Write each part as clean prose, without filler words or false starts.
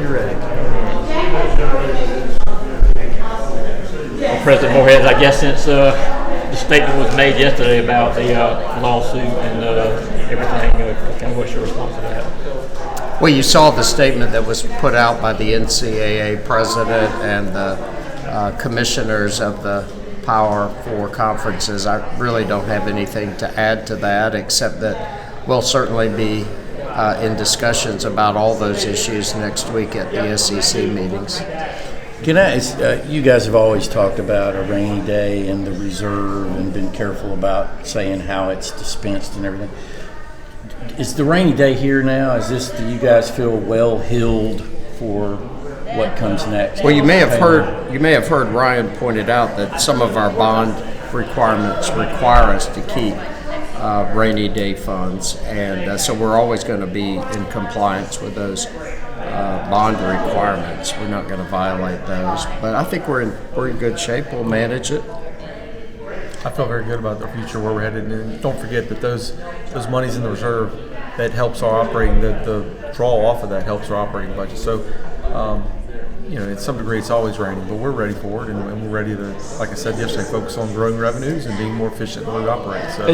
You're ready. Well, President Morehead, I guess since the statement was made yesterday about the lawsuit and everything, kind of what's your response to that? Well, you saw the statement that was put out by the NCAA president and the commissioners of the Power Four conferences. I really don't have anything to add to that, except that we'll certainly be in discussions about all those issues next week at the SEC meetings. Can I ask, you guys have always talked about a rainy day and the reserve and been careful about saying how it's dispensed and everything. Is the rainy day here now? Do you guys feel well heeled for what comes next? Well, you may have heard Ryan pointed out that some of our bond requirements require us to keep rainy day funds, and so we're always going to be in compliance with those bond requirements. We're not going to violate those, but I think we're in good shape. We'll manage it. I feel very good about the future where we're headed, and don't forget that those monies in the reserve, that helps our operating. The draw off of that helps our operating budget. So, in some degree, it's always raining, but we're ready for it, and we're ready to, like I said yesterday, focus on growing revenues and being more efficient in the way we operate. So,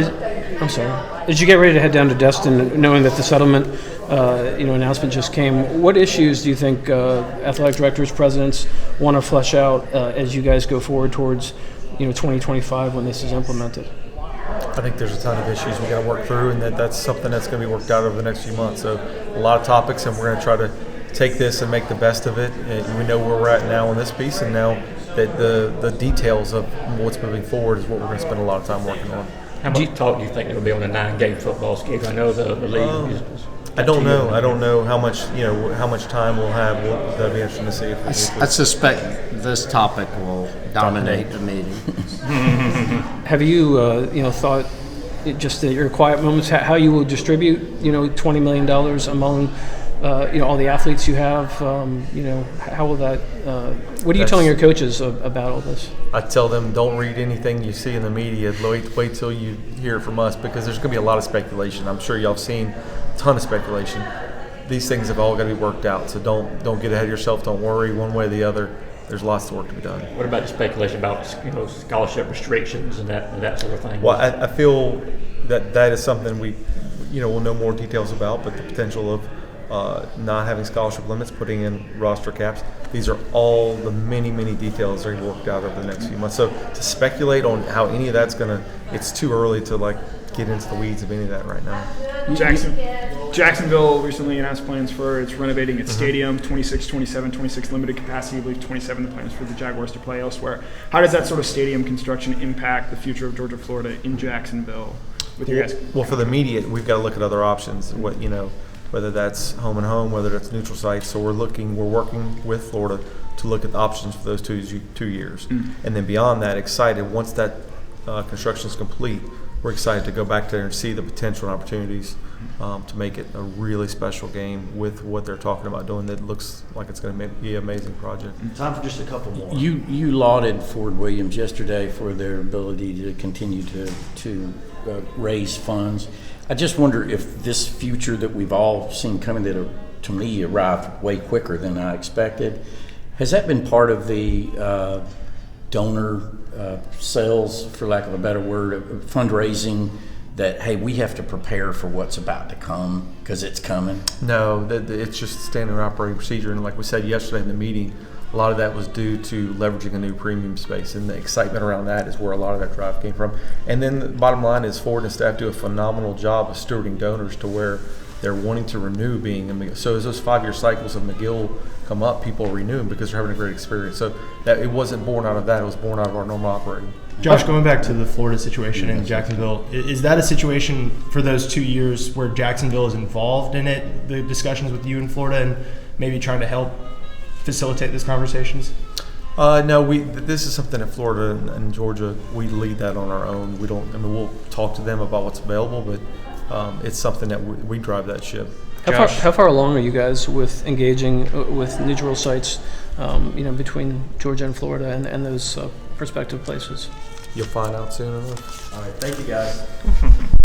I'm sorry. As you get ready to head down to Destin, knowing that the settlement, announcement just came, what issues do you think athletic directors, presidents want to flesh out as you guys go forward towards, 2025 when this is implemented? I think there's a ton of issues we got to work through, and that's something that's going to be worked out over the next few months. So, a lot of topics, and we're going to try to take this and make the best of it. And we know where we're at now on this piece, and now that the details of what's moving forward is what we're going to spend a lot of time working on. How much talk do you think there will be on a 9-game football schedule? I know the league is I don't know. I don't know how much time we'll have. That'll be interesting to see. I suspect this topic will dominate the meeting. Have you, thought, just in your quiet moments, how you will distribute, $20 million among, all the athletes you have? How will that? What are you telling your coaches about all this? I tell them, don't read anything you see in the media. Wait till you hear from us, because there's going to be a lot of speculation. I'm sure y'all have seen a ton of speculation. These things have all got to be worked out. So don't get ahead of yourself. Don't worry one way or the other. There's lots of work to be done. What about the speculation about scholarship restrictions and that sort of thing? Well, I feel that is something we'll know more details about, but the potential of not having scholarship limits, putting in roster caps, these are all the many, many details that are going to be worked out over the next few months. So to speculate on how any of that's it's too early to get into the weeds of any of that right now. Jacksonville recently announced plans for renovating its stadium, 26 limited capacity, I believe 27 the plans for the Jaguars to play elsewhere. How does that sort of stadium construction impact the future of Georgia, Florida in Jacksonville with you guys? Well, for the immediate, we've got to look at other options. Whether that's home and home, whether that's neutral sites. So we're working with Florida to look at the options for those 2 years. And then beyond that, excited, once that construction is complete, we're excited to go back there and see the potential and opportunities to make it a really special game with what they're talking about doing. That looks like it's going to be an amazing project. Time for just a couple more. You lauded Ford Williams yesterday for their ability to continue to raise funds. I just wonder if this future that we've all seen coming, that to me arrived way quicker than I expected, has that been part of the donor sales, for lack of a better word, fundraising, that, hey, we have to prepare for what's about to come because it's coming? No, it's just standard operating procedure. And like we said yesterday in the meeting, a lot of that was due to leveraging a new premium space, and the excitement around that is where a lot of that drive came from. And then the bottom line is Ford and staff do a phenomenal job of stewarding donors to where they're wanting to renew being a McGill. So as those 5-year cycles of McGill come up, people renew them because they're having a great experience. So that it wasn't born out of that; it was born out of our normal operating. Josh, going back to the Florida situation in Jacksonville, is that a situation for those 2 years where Jacksonville is involved in it, the discussions with you in Florida, and maybe trying to help facilitate these conversations? No, this is something that Florida and Georgia, we lead that on our own. We don't. We'll talk to them about what's available, but it's something that we drive that ship. How far along are you guys with engaging with neutral sites, between Georgia and Florida and those prospective places? You'll find out soon enough. All right, thank you guys.